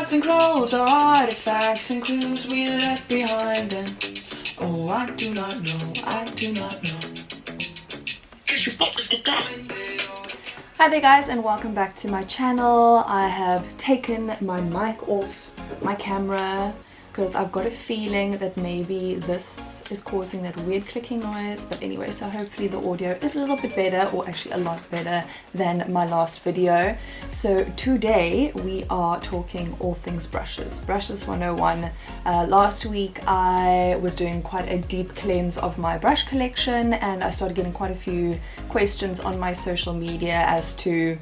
Arts and clothes are artifacts and clues we left behind then. Oh, I do not know, I do not know. Hi there guys, and welcome back to my channel. I have taken my mic off my camera because I've got a feeling that maybe this is causing that weird clicking noise. But anyway, so hopefully the audio is a little bit better, or actually a lot better than my last video. So today we are talking all things brushes. Brushes 101. Last week I was doing quite a deep cleanse of my brush collection, and I started getting quite a few questions on my social media as to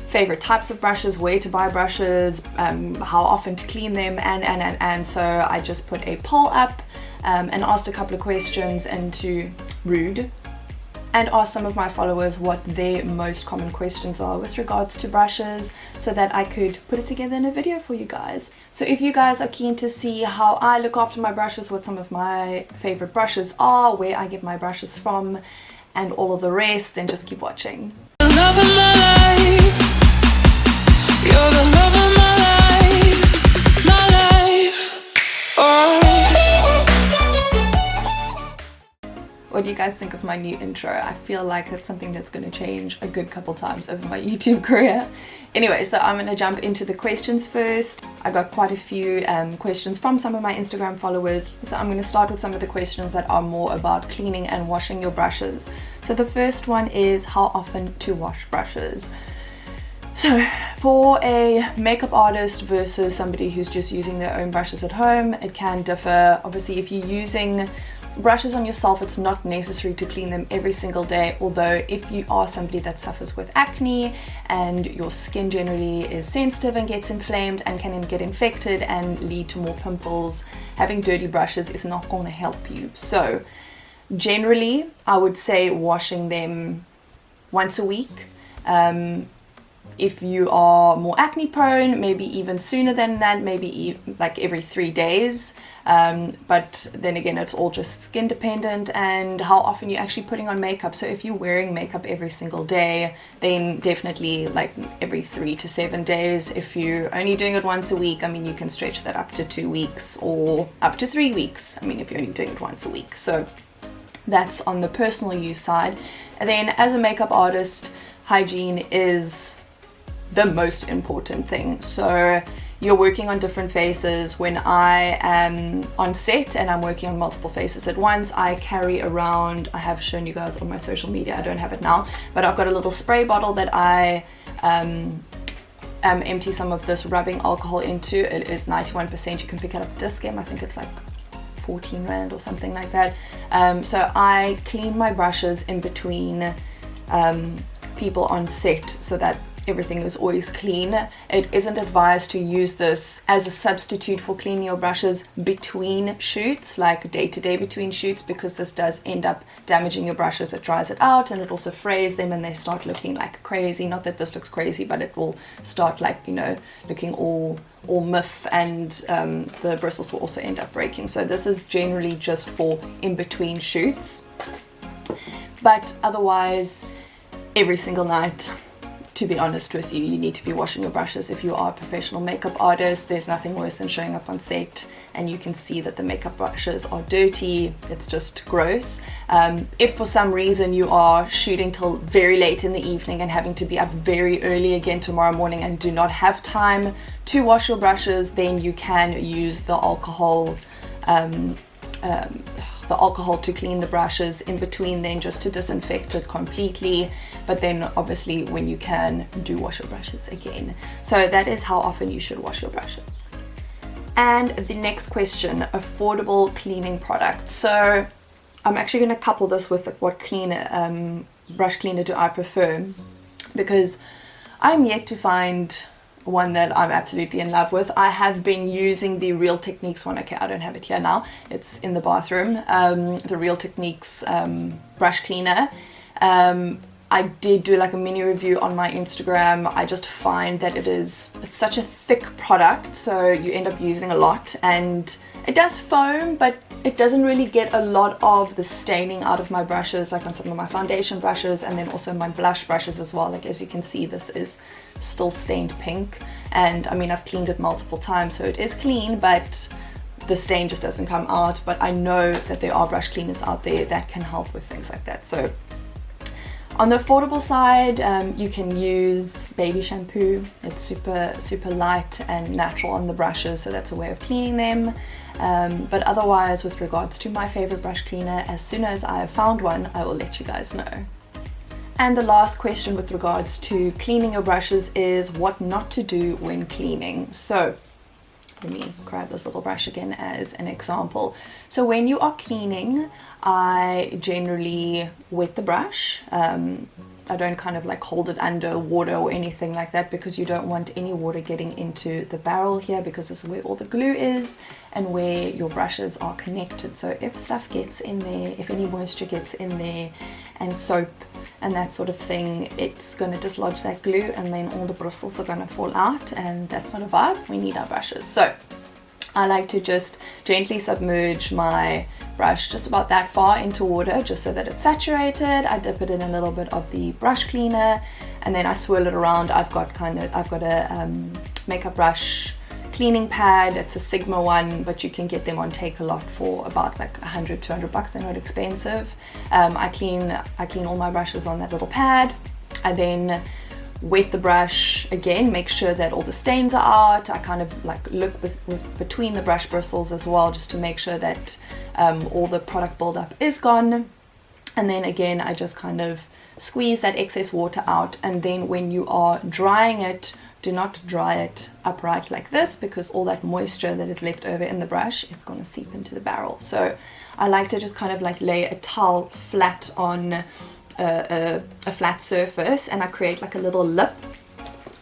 favorite types of brushes, where to buy brushes, how often to clean them, and so I just put a poll up and asked a couple of questions and asked some of my followers what their most common questions are with regards to brushes, so that I could put it together in a video for you guys. So if you guys are keen to see how I look after my brushes, what some of my favorite brushes are, where I get my brushes from, and all of the rest, then just keep watching. You're the love of my life, oh. What do you guys think of my new intro? I feel like it's something that's going to change a good couple times over my YouTube career. Anyway, so I'm going to jump into the questions first. I got quite a few questions from some of my Instagram followers. So I'm going to start with some of the questions that are more about cleaning and washing your brushes. So the first one is how often to wash brushes. So for a makeup artist versus somebody who's just using their own brushes at home, it can differ. Obviously, if you're using brushes on yourself, it's not necessary to clean them every single day, although if you are somebody that suffers with acne and your skin generally is sensitive and gets inflamed and can get infected and lead to more pimples, having dirty brushes is not going to help you. So generally, I would say washing them once a week. If you are more acne prone, maybe even sooner than that, maybe like every 3 days. But then again, it's all just skin dependent and how often you're actually putting on makeup. So if you're wearing makeup every single day, then definitely like every 3 to 7 days. If you're only doing it once a week, I mean, you can stretch that up to 2 weeks or up to 3 weeks. I mean, if you're only doing it once a week. So that's on the personal use side. And then as a makeup artist, hygiene is the most important thing. So you're working on different faces. When I am on set and I'm working on multiple faces at once, I carry around, I have shown you guys on my social media, I don't have it now, but I've got a little spray bottle that I empty some of this rubbing alcohol into. It is 91%. You can pick it up at Dischem. I think it's like 14 Rand or something like that. So I clean my brushes in between people on set so that everything is always clean. It isn't advised to use this as a substitute for cleaning your brushes between shoots, like day-to-day between shoots, because this does end up damaging your brushes. It dries it out and it also frays them and they start looking like crazy. Not that this looks crazy, but it will start like, you know, looking all muff, and the bristles will also end up breaking. So this is generally just for in between shoots, but otherwise every single night, to be honest with you, you need to be washing your brushes. If you are a professional makeup artist, there's nothing worse than showing up on set and you can see that the makeup brushes are dirty. It's just gross. If for some reason you are shooting till very late in the evening and having to be up very early again tomorrow morning and do not have time to wash your brushes, then you can use the alcohol to clean the brushes in between, then just to disinfect it completely. But then obviously when you can, do wash your brushes again. So that is how often you should wash your brushes. And the next question, affordable cleaning products. So I'm actually going to couple this with what brush cleaner do I prefer, because I'm yet to find one that I'm absolutely in love with. I have been using the Real Techniques one. Okay, I don't have it here now. It's in the bathroom. The Real Techniques brush cleaner. I did do like a mini review on my Instagram. I just find that it's such a thick product, so you end up using a lot, and it does foam, but It doesn't really get a lot of the staining out of my brushes, like on some of my foundation brushes, and then also my blush brushes as well. Like as you can see, this is still stained pink, and I mean I've cleaned it multiple times, so it is clean, but the stain just doesn't come out. But I know that there are brush cleaners out there that can help with things like that. So on the affordable side, you can use baby shampoo. It's super light and natural on the brushes, so that's a way of cleaning them. But otherwise, with regards to my favorite brush cleaner, as soon as I have found one, I will let you guys know. And the last question with regards to cleaning your brushes is what not to do when cleaning. So let me grab this little brush again as an example. So when you are cleaning, I generally wet the brush. I don't kind of like hold it under water or anything like that, because you don't want any water getting into the barrel here, because this is where all the glue is and where your brushes are connected. So if stuff gets in there, if any moisture gets in there, and soap and that sort of thing, it's going to dislodge that glue, and then all the bristles are going to fall out, and that's not a vibe. We need our brushes. So I like to just gently submerge my brush just about that far into water, just so that it's saturated. I dip it in a little bit of the brush cleaner, and then I swirl it around. I've got a makeup brush cleaning pad. It's a Sigma one, but you can get them on Takealot for about like $100-200. They're not expensive. I clean all my brushes on that little pad. I then wet the brush again, make sure that all the stains are out. I kind of like look between the brush bristles as well, just to make sure that all the product buildup is gone. And then again, I just kind of squeeze that excess water out. And then when you are drying it, do not dry it upright like this, because all that moisture that is left over in the brush is going to seep into the barrel. So I like to just kind of like lay a towel flat on a flat surface, and I create like a little lip,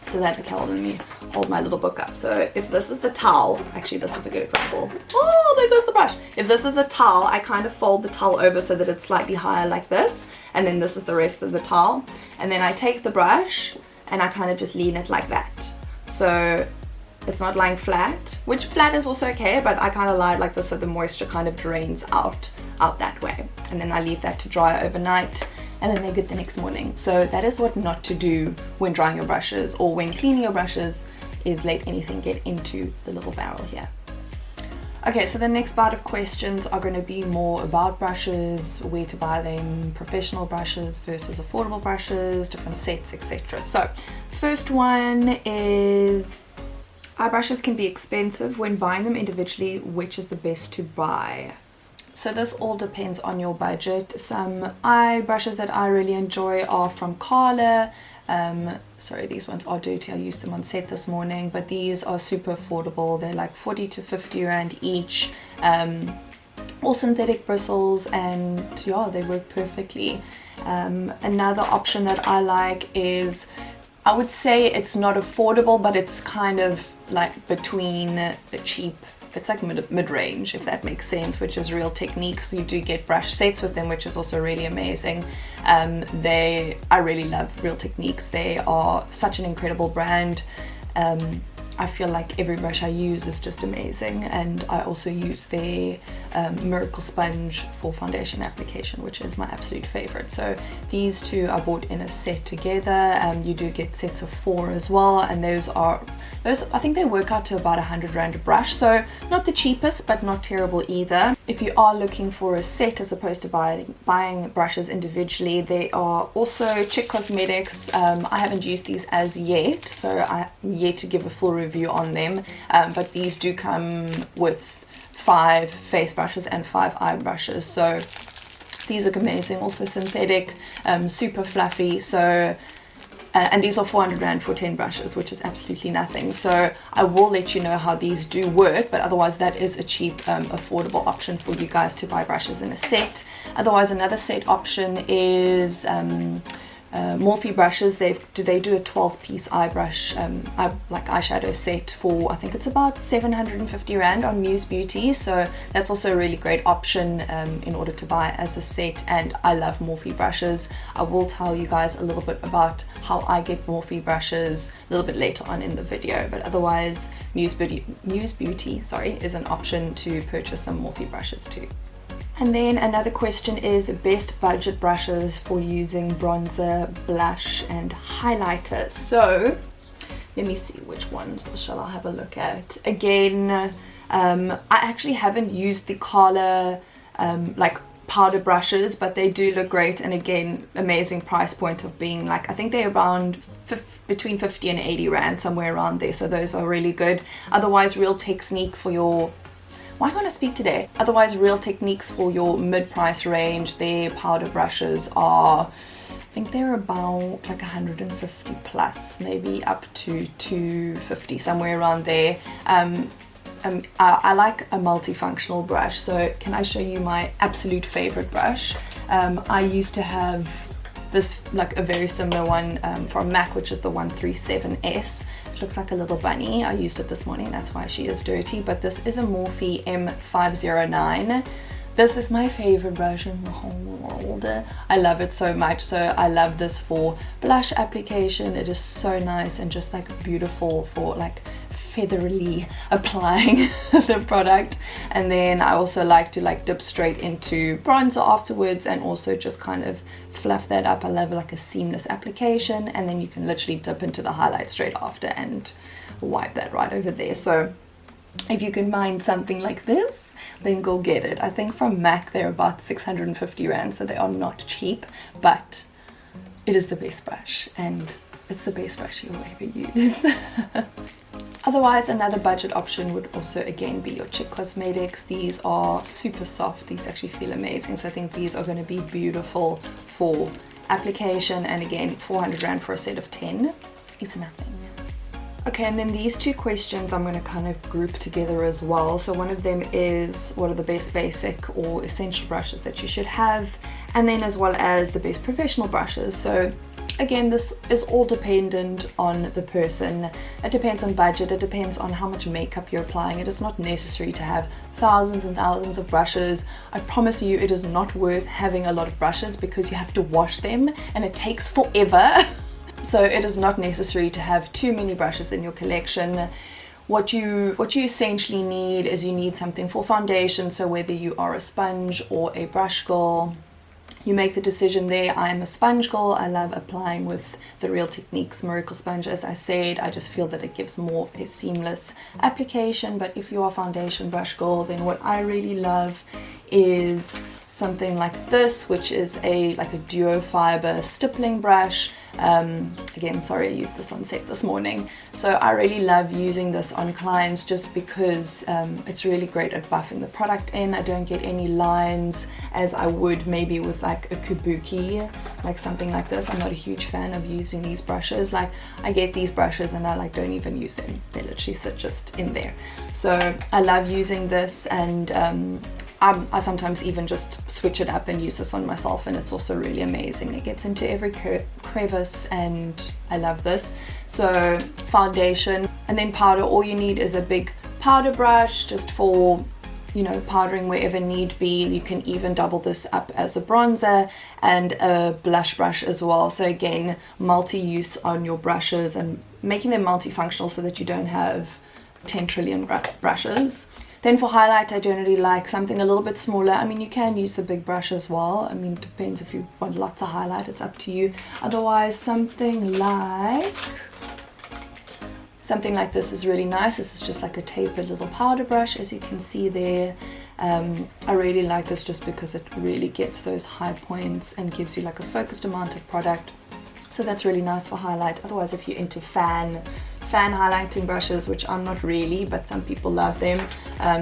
so that, okay, let me hold my little book up. So if this is the towel, actually this is a good example. Oh, there goes the brush. If this is a towel, I kind of fold the towel over so that it's slightly higher like this, and then this is the rest of the towel, and then I take the brush and I kind of just lean it like that, so it's not lying flat, which flat is also okay, but I kind of lie it like this so the moisture kind of drains out that way, and then I leave that to dry overnight, and then they're good the next morning. So that is what not to do when drying your brushes or when cleaning your brushes, is let anything get into the little barrel here. Okay, so the next bout of questions are going to be more about brushes, where to buy them, professional brushes versus affordable brushes, different sets, etc. So first one is, eye brushes can be expensive. When buying them individually, which is the best to buy? So this all depends on your budget. Some eye brushes that I really enjoy are from CALA. Sorry, these ones are dirty. I used them on set this morning, but these are super affordable. They're like 40 to 50 Rand each. All synthetic bristles, and yeah, they work perfectly. Another option that I like is, I would say it's not affordable, but it's kind of like between a cheap, it's like mid-range, if that makes sense, which is Real Techniques. You do get brush sets with them, which is also really amazing. I really love Real Techniques. They are such an incredible brand. I feel like every brush I use is just amazing, and I also use their Miracle Sponge for foundation application, which is my absolute favorite. So these two I bought in a set together. You do get sets of 4 as well, and those I think they work out to about 100 Rand a brush, so not the cheapest but not terrible either. If you are looking for a set as opposed to buying brushes individually, they are also Chic Cosmetics. I haven't used these as yet, so I'm yet to give a full review on them, but these do come with 5 face brushes and 5 eye brushes, so these are amazing. Also synthetic, super fluffy. So and these are 400 Rand for 10 brushes, which is absolutely nothing. So I will let you know how these do work, but otherwise that is a cheap, affordable option for you guys to buy brushes in a set. Otherwise, another set option is Morphe brushes. They do a 12-piece eye brush, like eyeshadow set for, I think it's about 750 Rand on Muse Beauty. So that's also a really great option in order to buy as a set. And I love Morphe brushes. I will tell you guys a little bit about how I get Morphe brushes a little bit later on in the video. But otherwise, Muse Beauty, sorry, is an option to purchase some Morphe brushes too. And then another question is best budget brushes for using bronzer, blush and highlighter. So let me see, which ones shall I have a look at? Again, I actually haven't used the CALA like powder brushes, but they do look great. And again, amazing price point of being like, I think they're around between 50 and 80 Rand, somewhere around there. So those are really good. Otherwise, Real Technique for your, why can't I speak today? Otherwise, Real Techniques for your mid-price range, their powder brushes are, I think they're about like 150 plus, maybe up to 250, somewhere around there. I like a multifunctional brush, so can I show you my absolute favorite brush? I used to have this, like a very similar one from MAC, which is the 137S. It looks like a little bunny. I used it this morning, that's why she is dirty. But this is a Morphe M509. This is my favorite brush in the whole world. I love it so much. So I love this for blush application. It is so nice and just like beautiful for like featherily applying the product. And then I also like to like dip straight into bronzer afterwards and also just kind of fluff that up. I love like a seamless application, and then you can literally dip into the highlight straight after and wipe that right over there. So if you can find something like this, then go get it. I think from MAC they're about 650 Rand, so they are not cheap, but it is the best brush and it's the best brush you'll ever use. Otherwise, another budget option would also again be your Chick Cosmetics. These are super soft. These actually feel amazing. So I think these are going to be beautiful for application. And again, 400 Rand for a set of 10 is nothing. Okay, and then these two questions I'm going to kind of group together as well. So one of them is, what are the best basic or essential brushes that you should have? And then as well as the best professional brushes. So again, this is all dependent on the person. It depends on budget, it depends on how much makeup you're applying. It is not necessary to have thousands and thousands of brushes. I promise you it is not worth having a lot of brushes because you have to wash them and it takes forever. So it is not necessary to have too many brushes in your collection. What you essentially need is you need something for foundation. So whether you are a sponge or a brush girl, you make the decision there. I'm a sponge girl. I love applying with the Real Techniques Miracle Sponge. As I said, I just feel that it gives more a seamless application. But if you are a foundation brush girl, then what I really love is something like this, which is like a duo fiber stippling brush. Again, sorry, I used this on set this morning. So I really love using this on clients just because it's really great at buffing the product in. I don't get any lines as I would maybe with like a kabuki, like something like this. I'm not a huge fan of using these brushes. Like I get these brushes and I like don't even use them. They literally sit just in there. So I love using this, and I sometimes even just switch it up and use this on myself, and it's also really amazing. It gets into every crevice and I love this. So foundation and then powder, all you need is a big powder brush just for, you know, powdering wherever need be. You can even double this up as a bronzer and a blush brush as well. So again, multi-use on your brushes and making them multifunctional so that you don't have 10 trillion brushes. Then for highlight, I generally like something a little bit smaller. I mean, you can use the big brush as well. I mean, it depends if you want lots of highlight, it's up to you. Otherwise, something like this is really nice. This is just like a tapered little powder brush, as you can see there. I really like this just because it really gets those high points and gives you like a focused amount of product. So that's really nice for highlight. Otherwise, if you're into fan highlighting brushes, which I'm not really, but some people love them.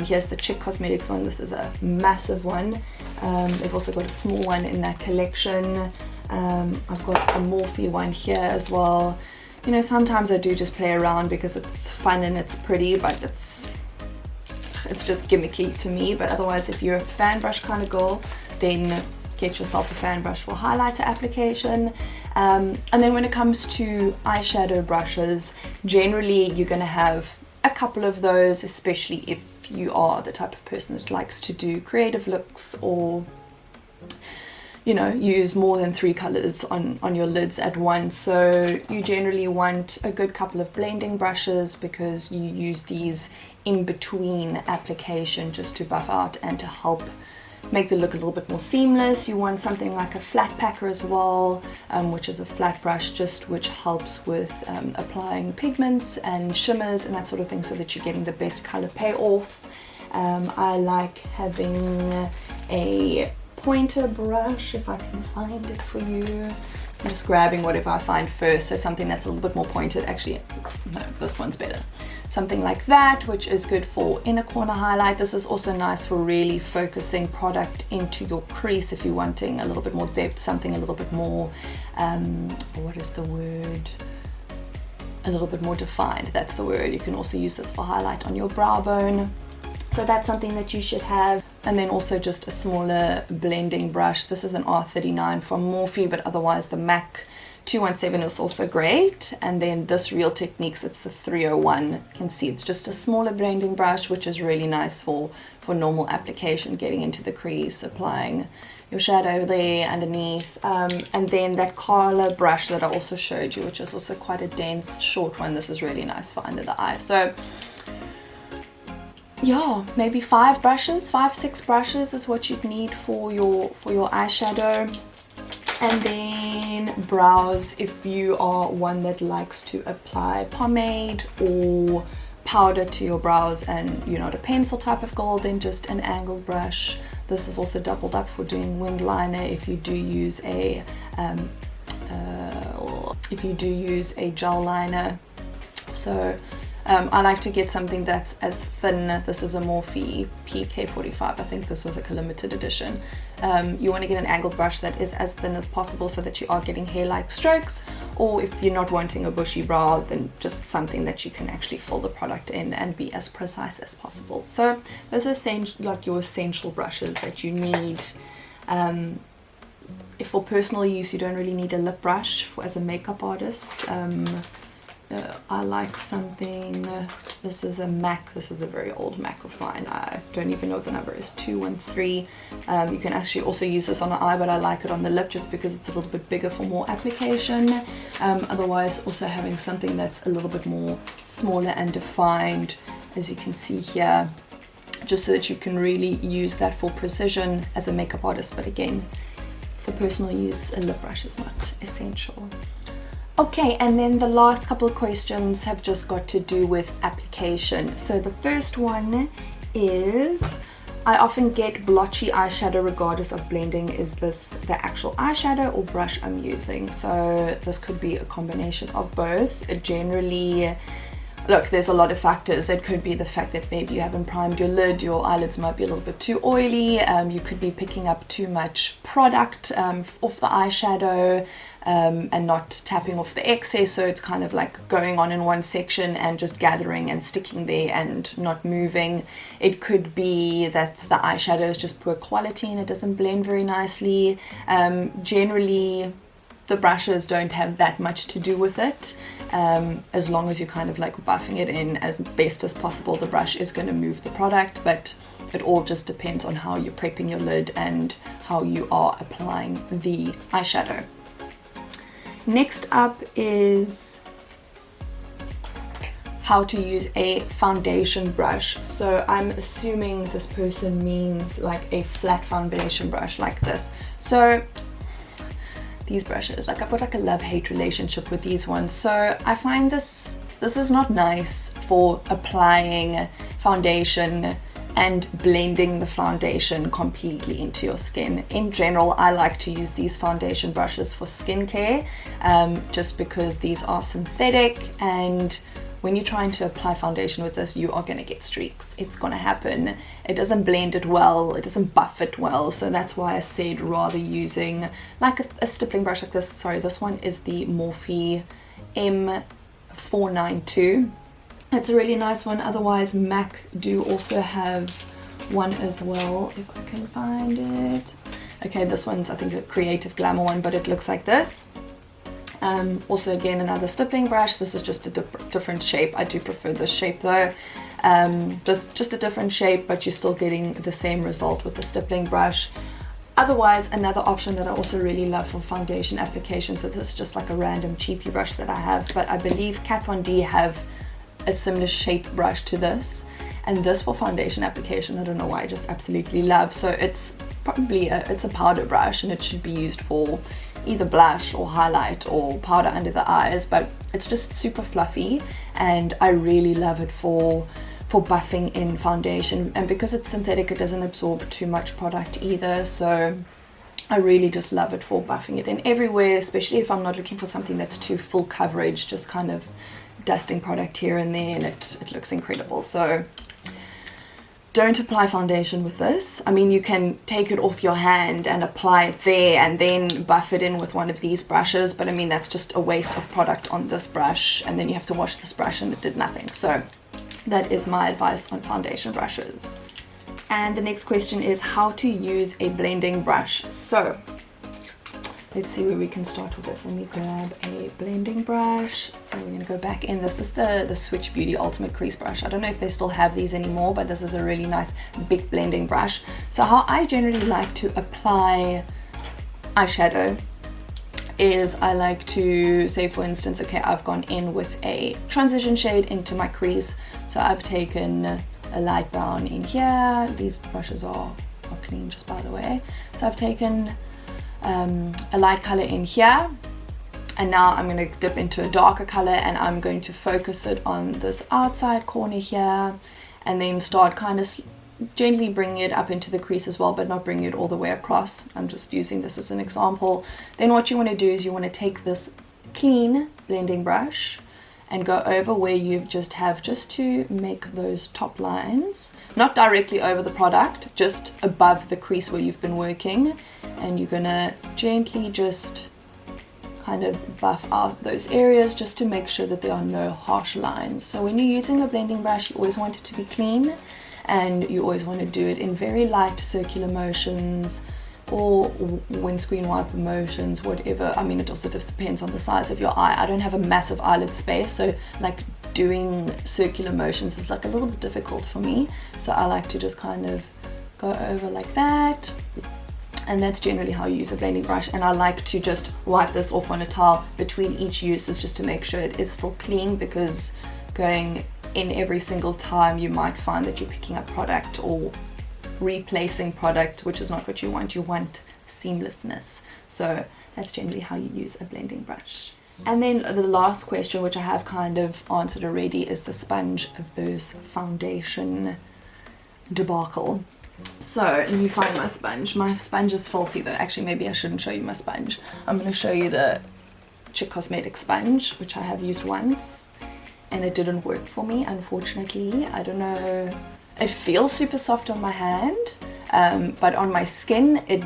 Here's the Chick Cosmetics one. This is a massive one. They've also got a small one in that collection. I've got a Morphe one here as well. You know, sometimes I do just play around because it's fun and it's pretty, but it's just gimmicky to me. But otherwise, if you're a fan brush kind of girl, then get yourself a fan brush for highlighter application. And then when it comes to eyeshadow brushes, generally you're going to have a couple of those, especially if you are the type of person that likes to do creative looks, or you know, use more than 3 colors on your lids at once. So you generally want a good couple of blending brushes, because you use these in between application just to buff out and to help make the look a little bit more seamless. You want something like a flat packer as well, which is a flat brush which helps with applying pigments and shimmers and that sort of thing, so that you're getting the best color payoff. I like having a pointer brush, if I can find it for you. I'm just grabbing whatever I find first, so something that's a little bit more pointed. Actually, no, this one's better. Something like that, which is good for inner corner highlight. This is also nice for really focusing product into your crease if you're wanting a little bit more depth, something a little bit more, what is the word? A little bit more defined, that's the word. You can also use this for highlight on your brow bone. So that's something that you should have. And then also just a smaller blending brush. This is an R39 from Morphe, but otherwise the MAC 217 is also great. And then this Real Techniques, it's the 301. You can see it's just a smaller blending brush, which is really nice for normal application, getting into the crease, applying your shadow there underneath. And then that CALA brush that I also showed you, which is also quite a dense, short one. This is really nice for under the eye. So yeah, maybe 5 brushes, 5-6 brushes is what you'd need for your eyeshadow. And then brows, if you are one that likes to apply pomade or powder to your brows and you're not a pencil type of girl, then just an angled brush. This is also doubled up for doing winged liner if you do use a gel liner. So I like to get something that's as thin. This is a Morphe PK45. I think this was like a limited edition. You want to get an angled brush that is as thin as possible so that you are getting hair-like strokes, or if you're not wanting a bushy brow, then just something that you can actually fill the product in and be as precise as possible. So those are like your essential brushes that you need. If for personal use, you don't really need a lip brush as a makeup artist. I like something, this is a MAC, this is a very old MAC of mine, I don't even know what the number is, 213. You can actually also use this on the eye, but I like it on the lip just because it's a little bit bigger for more application. Otherwise, also having something that's a little bit more smaller and defined, as you can see here, just so that you can really use that for precision as a makeup artist. But again, for personal use, a lip brush is not essential. Okay, and then the last couple of questions have just got to do with application. So the first one is, I often get blotchy eyeshadow regardless of blending. Is this the actual eyeshadow or brush I'm using? So this could be a combination of both. It generally, look, there's a lot of factors. It could be the fact that maybe you haven't primed your lid, your eyelids might be a little bit too oily, you could be picking up too much product off the eyeshadow, and not tapping off the excess, so it's kind of like going on in one section and just gathering and sticking there and not moving. It could be that the eyeshadow is just poor quality and it doesn't blend very nicely. Generally, the brushes don't have that much to do with it. As long as you're kind of like buffing it in as best as possible, the brush is going to move the product, but it all just depends on how you're prepping your lid and how you are applying the eyeshadow. Next up is how to use a foundation brush. So I'm assuming this person means like a flat foundation brush like this. So these brushes, like I've got like a love-hate relationship with these ones. So I find this is not nice for applying foundation and blending the foundation completely into your skin. In general, I like to use these foundation brushes for skincare, just because these are synthetic, and when you're trying to apply foundation with this, you are going to get streaks. It's going to happen. It doesn't blend it well, it doesn't buff it well, so that's why I said rather using like a stippling brush like this. Sorry, this one is the Morphe M492. It's a really nice one. Otherwise, MAC do also have one as well, if I can find it. Okay, this one's I think a Creative Glamour one, but it looks like this. Also again another stippling brush. This is just a different shape. I do prefer this shape though. Just a different shape, but you're still getting the same result with the stippling brush. Otherwise, another option that I also really love for foundation application, so this is just like a random cheapy brush that I have, but I believe Kat Von D have a similar shaped brush to this, and this for foundation application, I don't know why, I just absolutely love. So it's probably it's a powder brush, and it should be used for either blush or highlight or powder under the eyes, but it's just super fluffy, and I really love it for buffing in foundation, and because it's synthetic it doesn't absorb too much product either, so I really just love it for buffing it in everywhere, especially if I'm not looking for something that's too full coverage, just kind of dusting product here and there, and it looks incredible. So don't apply foundation with this. I mean, you can take it off your hand and apply it there and then buff it in with one of these brushes, but I mean that's just a waste of product on this brush, and then you have to wash this brush and it did nothing. So that is my advice on foundation brushes. And the next question is how to use a blending brush. So let's see where we can start with this. Let me grab a blending brush. So we're going to go back in. This is the Switch Beauty Ultimate Crease Brush. I don't know if they still have these anymore, but this is a really nice big blending brush. So how I generally like to apply eyeshadow is I like to say, for instance, okay, I've gone in with a transition shade into my crease. So I've taken a light brown in here. These brushes are clean, just by the way. So I've taken a light color in here, and now I'm going to dip into a darker color, and I'm going to focus it on this outside corner here, and then start kind of gently bringing it up into the crease as well, but not bringing it all the way across. I'm just using this as an example. Then what you want to do is you want to take this clean blending brush and go over where you just to make those top lines, not directly over the product, just above the crease where you've been working, and you're gonna gently just kind of buff out those areas just to make sure that there are no harsh lines. So when you're using a blending brush, you always want it to be clean, and you always want to do it in very light circular motions or windscreen wiper motions, whatever. I mean, it also just depends on the size of your eye. I don't have a massive eyelid space, so like doing circular motions is like a little bit difficult for me. So I like to just kind of go over like that, and that's generally how you use a blending brush. And I like to just wipe this off on a towel between each uses just to make sure it is still clean, because going in every single time you might find that you're picking up product or replacing product, which is not what you want. You want seamlessness. So that's generally how you use a blending brush. And then the last question, which I have kind of answered already, is the sponge versus foundation debacle. So let me find my sponge. My sponge is filthy though. Actually, maybe I shouldn't show you my sponge. I'm going to show you the Chic Cosmetics sponge, which I have used once, and it didn't work for me, unfortunately. I don't know. It feels super soft on my hand, but on my skin, it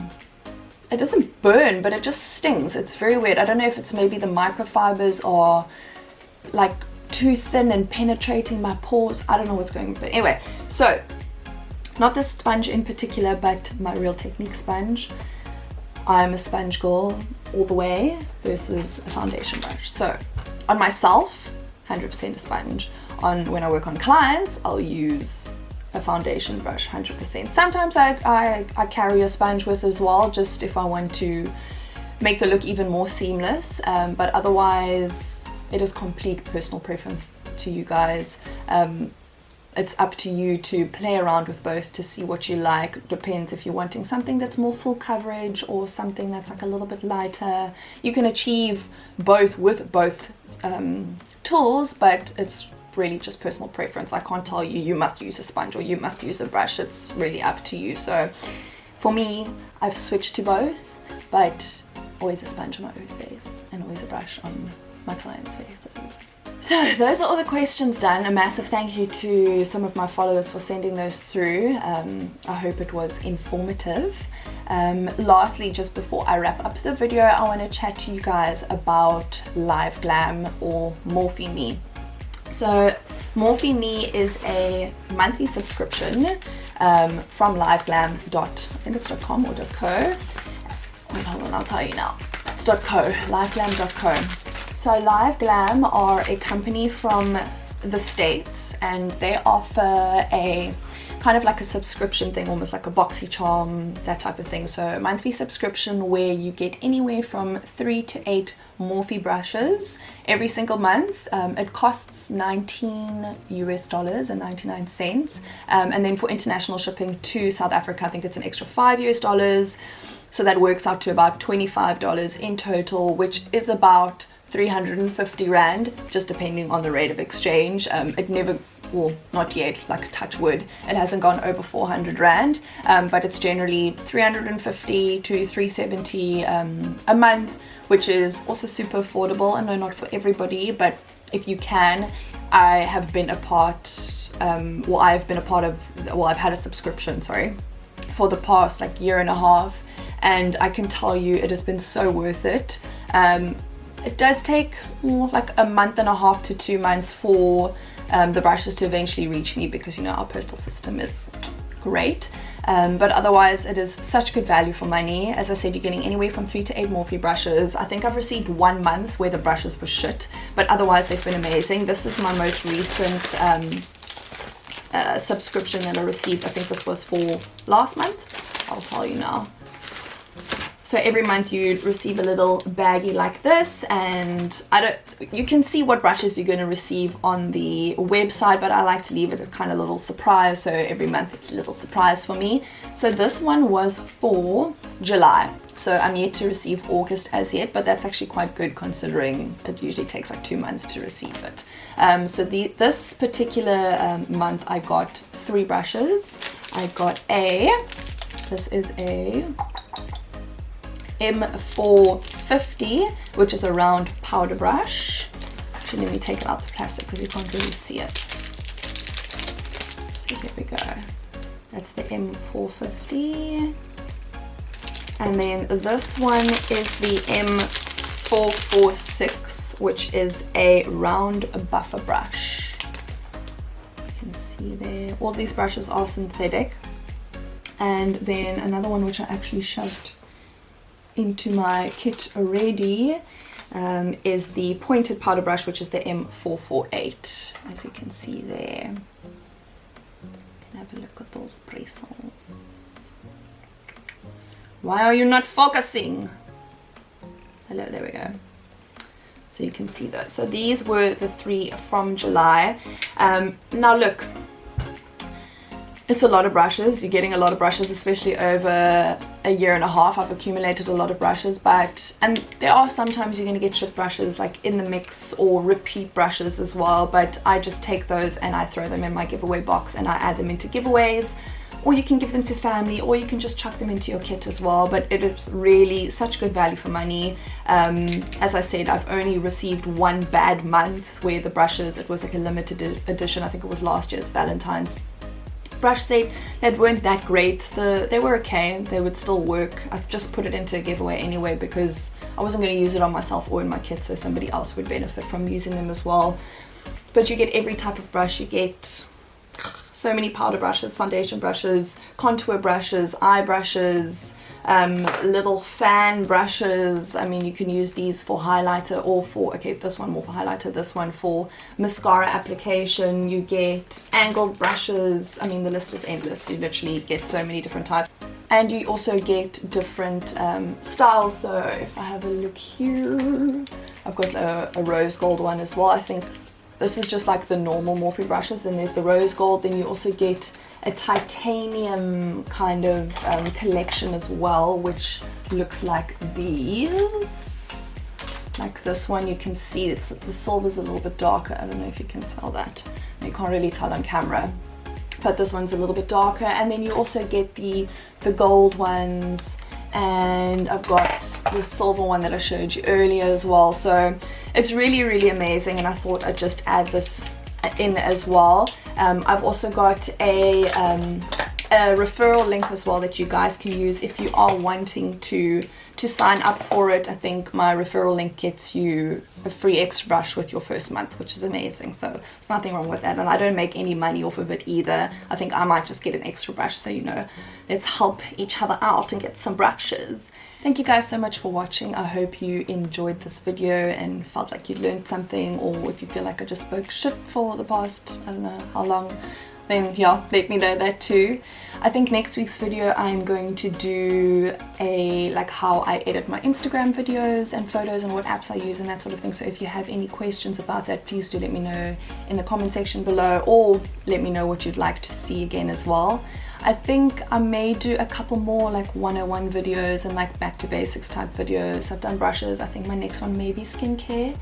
doesn't burn, but it just stings. It's very weird. I don't know if it's maybe the microfibers are like too thin and penetrating my pores. I don't know what's going on. But anyway, so not this sponge in particular, but my Real Technique sponge. I'm a sponge girl all the way versus a foundation brush. So on myself, 100% a sponge. When I work on clients, I'll use a foundation brush, 100%. Sometimes I carry a sponge with as well, just if I want to make the look even more seamless, but otherwise it is complete personal preference to you guys. It's up to you to play around with both to see what you like. Depends if you're wanting something that's more full coverage or something that's like a little bit lighter. You can achieve both with both tools, but it's really just personal preference. I can't tell you must use a sponge or you must use a brush. It's really up to you. So for me, I've switched to both, but always a sponge on my own face and always a brush on my clients' faces. So those are all the questions done. A massive thank you to some of my followers for sending those through. I hope it was informative. Lastly, just before I wrap up the video, I want to chat to you guys about LiveGlam or Morphe Me. So Morphe Me is a monthly subscription from LiveGlam. I think it's .com or .co. Wait, hold on, I'll tell you now. It's .co, LiveGlam.co. So LiveGlam are a company from the States, and they offer a kind of like a subscription thing, almost like a BoxyCharm, that type of thing. So a monthly subscription where you get anywhere from 3 to 8 Morphe brushes every single month. It costs $19.99, and then for international shipping to South Africa, I think it's an extra $5. So that works out to about $25 in total, which is about 350 Rand, just depending on the rate of exchange. It never, well, not yet, like touch wood, it hasn't gone over 400 Rand, but it's generally 350 to 370 a month, which is also super affordable. I know not for everybody, but if you can, I have been a part, I've had a subscription, for the past like year and a half, and I can tell you it has been so worth it. It does take like a month and a half to 2 months for the brushes to eventually reach me, because you know our postal system is great, but otherwise it is such good value for money. As I said, you're getting anywhere from 3 to 8 Morphe brushes. I think I've received 1 month where the brushes were shit, but otherwise they've been amazing. This is my most recent subscription that I received. I think this was for last month. I'll tell you now. So every month you receive a little baggie like this, and you can see what brushes you're going to receive on the website, but I like to leave it as kind of a little surprise, so every month it's a little surprise for me. So this one was for July, so I'm yet to receive August as yet, but that's actually quite good considering it usually takes like 2 months to receive it. So this particular month I got 3 brushes. I got this is a M450, which is a round powder brush. Actually, let me take it out the plastic because you can't really see it. So here we go. That's the M450. And then this one is the M446, which is a round buffer brush. You can see there. All these brushes are synthetic. And then another one which I actually shoved into my kit already is the pointed powder brush, which is the M448, as you can see there. You can have a look at those bristles. Why are you not focusing? Hello, there we go. So you can see those. So these were the 3 from July. Now look, it's a lot of brushes. You're getting a lot of brushes, especially over a year and a half. I've accumulated a lot of brushes, and there are sometimes you're going to get shit brushes like in the mix or repeat brushes as well, but I just take those and I throw them in my giveaway box and I add them into giveaways, or you can give them to family, or you can just chuck them into your kit as well. But it is really such good value for money. As I said, I've only received 1 bad month where the brushes, it was like a limited edition, I think it was last year's Valentine's brush set, that weren't that great. They were okay, they would still work. I've just put it into a giveaway anyway because I wasn't going to use it on myself or in my kit, so somebody else would benefit from using them as well. But you get every type of brush. You get so many powder brushes, foundation brushes, contour brushes, eye brushes, little fan brushes. I mean, you can use these for highlighter or for, okay, this one more for highlighter, this one for mascara application. You get angled brushes. I mean, the list is endless. You literally get so many different types. And you also get different styles. So if I have a look here, I've got a rose gold one as well. I think this is just like the normal Morphe brushes, and there's the rose gold. Then you also get a titanium kind of collection as well, which looks like these. Like this one, you can see the silver's a little bit darker. I don't know if you can tell that. You can't really tell on camera, but this one's a little bit darker. And then you also get the gold ones, and I've got the silver one that I showed you earlier as well. So it's really, really amazing, and I thought I'd just add this in as well. I've also got a a referral link as well that you guys can use if you are wanting to sign up for it. I think my referral link gets you a free extra brush with your first month, which is amazing. So there's nothing wrong with that, and I don't make any money off of it either. I think I might just get an extra brush, so you know, let's help each other out and get some brushes. Thank you guys so much for watching. I hope you enjoyed this video and felt like you learned something, or if you feel like I just spoke shit for the past, I don't know how long, then yeah, let me know that too. I think next week's video I'm going to do a like how I edit my Instagram videos and photos and what apps I use and that sort of thing. So if you have any questions about that, please do let me know in the comment section below, or let me know what you'd like to see again as well. I think I may do a couple more like 101 videos and like back to basics type videos. I've done brushes. I think my next one may be skincare,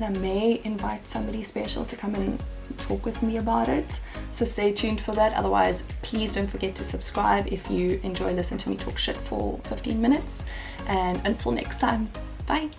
and I may invite somebody special to come and talk with me about it, so stay tuned for that. Otherwise, please don't forget to subscribe if you enjoy listening to me talk shit for 15 minutes, and until next time, bye.